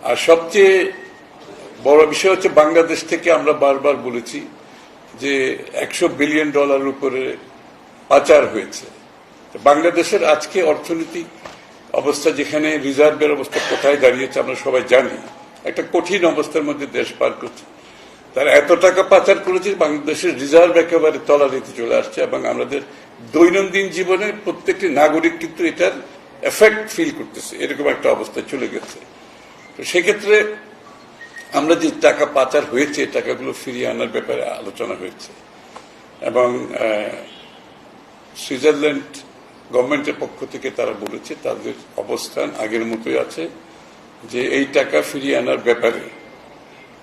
আর সবচেয়ে বড় বিষয় হচ্ছে বাংলাদেশ থেকে আমরা বারবার বলেছি যে $100 বিলিয়ন উপরে পাচার হয়েছে। বাংলাদেশের আজকে অর্থনৈতিক অবস্থা, যেখানে রিজার্ভের অবস্থা কোথায় দাঁড়িয়েছে আমরা সবাই জানি, একটা কঠিন অবস্থার মধ্যে দেশ পার করছে। তারা এত টাকা পাচার করেছে, বাংলাদেশের রিজার্ভ একেবারে তলানিতে চলে আসছে এবং আমাদের দৈনন্দিন জীবনে প্রত্যেকটি নাগরিক কিন্তু এটার এফেক্ট ফিল করতেছে, এরকম একটা অবস্থায় চলে গেছে। তো সেক্ষেত্রে আমরা যে টাকা পাচার হয়েছে, টাকাগুলো ফিরিয়ে আনার ব্যাপারে আলোচনা হয়েছে এবং সুইজারল্যান্ড গভর্নমেন্টের পক্ষ থেকে তারা বলেছে তাদের অবস্থান আগের মতোই আছে, যে এই টাকা ফিরিয়ে আনার ব্যাপারে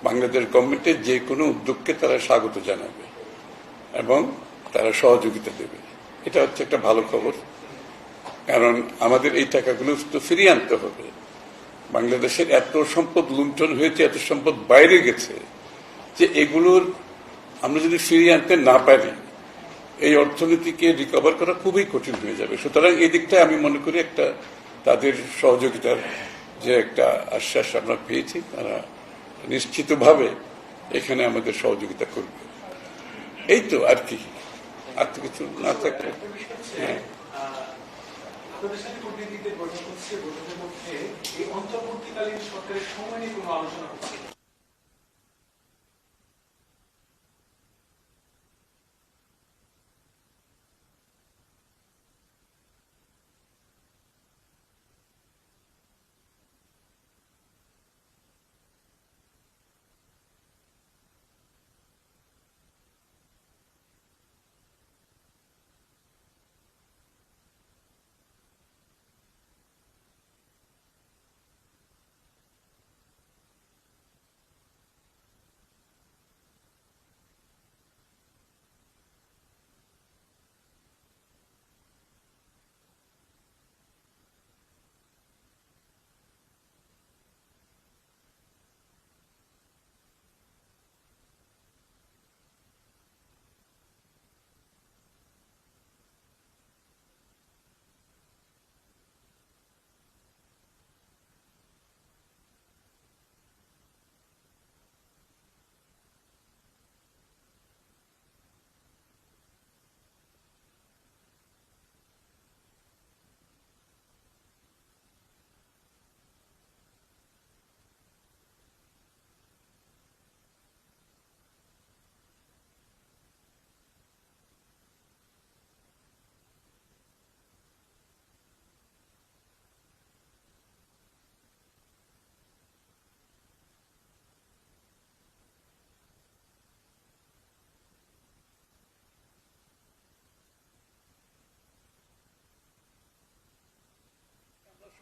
বাংলাদেশ গভর্নমেন্টের যে কোনো উদ্যোগকে তারা স্বাগত জানাবে এবং তারা সহযোগিতা দেবে। এটা হচ্ছে একটা ভালো খবর, কারণ আমাদের এই টাকাগুলো তো ফিরিয়ে আনতে হবে। বাংলাদেশের এত সম্পদ লুণ্ঠন হয়েছে, এত সম্পদ বাইরে গেছে, যে এগুলোর আমরা যদি ফিরিয়ে আনতে না পারি এই অর্থনীতিকে রিকভার করা খুবই কঠিন হয়ে যাবে। সুতরাং এই দিকটা আমি মনে করি একটা তাদের সহযোগিতার যে একটা আশ্বাস আমরা পেয়েছি, তারা নিশ্চিতভাবে এখানে আমাদের সহযোগিতা করবে। এই তো আর কি, আর তো কিছু না থাকলে। হ্যাঁ, অন্তর্বর্তীকালীন সরকারের সময় নিয়ে কোনো আলোচনা হচ্ছে?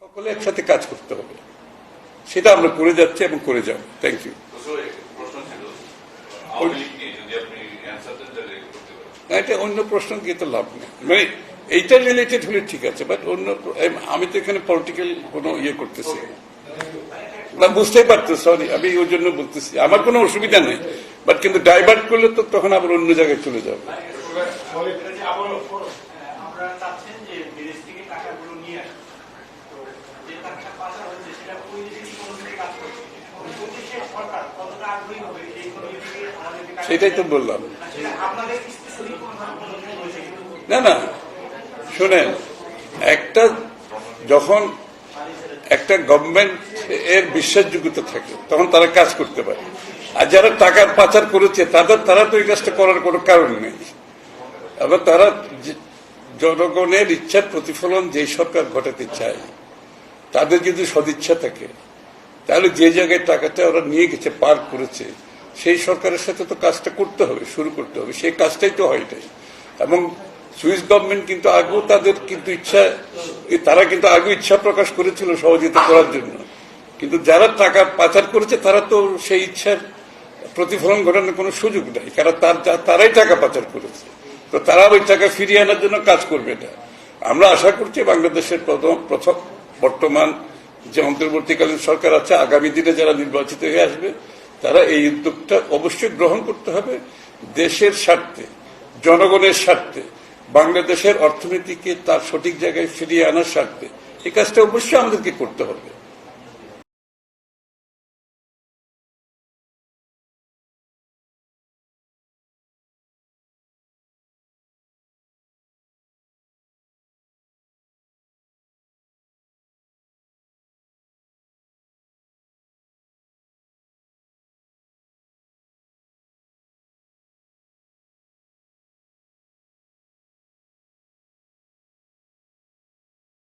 সকলে একসাথে কাজ করতে হবে, সেটা আমরা করে যাচ্ছি এবং করে যাব। Thank you. এটা অন্য প্রশ্ন গিয়ে তো লাভ নেই, মানে এইটা রিলেটেড হলে ঠিক আছে, বাট অন্য আমি তো এখানে পলিটিক্যাল কোনো ইয়ে করতেছি না, বুঝতেই পারতো। সরি, আমি ওই জন্য বলতেছি, আমার কোনো অসুবিধা নেই, বাট কিন্তু ডাইভার্ট করলে তো তখন আবার অন্য জায়গায় চলে যাবে। সেটাই তো বললাম। না না, শোনেন, একটা যখন একটা গভর্নমেন্ট এর বিশ্বাসযোগ্যতা থাকে তখন তারা কাজ করতে পারে, আর যারা টাকার পাচার করেছে তারা তো এই কাজটা করার কোনো কারণ নেই। আবার তারা জনগণের ইচ্ছার প্রতিফলন যেই সরকার ঘটাতে চায়, তাদের যদি সদিচ্ছা থাকে, তাহলে যে জায়গায় টাকাটা ওরা নিয়ে গেছে, পার করেছে, সেই সরকারের সাথে তো কাজটা করতে হবে, শুরু করতে হবে। সেই কাজটাই তো হয় এটাই। এবং সুইস গভর্নমেন্ট কিন্তু আগেও তাদের কিন্তু তারা কিন্তু আগে ইচ্ছা প্রকাশ করেছিল সহযোগিতা করার জন্য, কিন্তু যারা টাকা পাচার করেছে তারা তো সেই ইচ্ছার প্রতিফলন ঘটানোর কোনো সুযোগ নেই, কারণ তারাই টাকা পাচার করেছে। তো তারা ওই টাকা ফিরিয়ে আনার জন্য কাজ করবে। এটা আমরা আশা করছি বাংলাদেশের প্রথম বর্তমান যে অন্তর্বর্তীকালীন সরকার আছে, আগামী দিনে যারা নির্বাচিত হয়ে আসবে, তারা এই উদ্যোগটা অবশ্যই গ্রহণ করতে হবে দেশের স্বার্থে, জনগণের স্বার্থে, বাংলাদেশের অর্থনীতিকে তার সঠিক জায়গায় ফিরিয়ে আনার স্বার্থে। এই কাজটা অবশ্যই আমাদেরকে করতে হবে।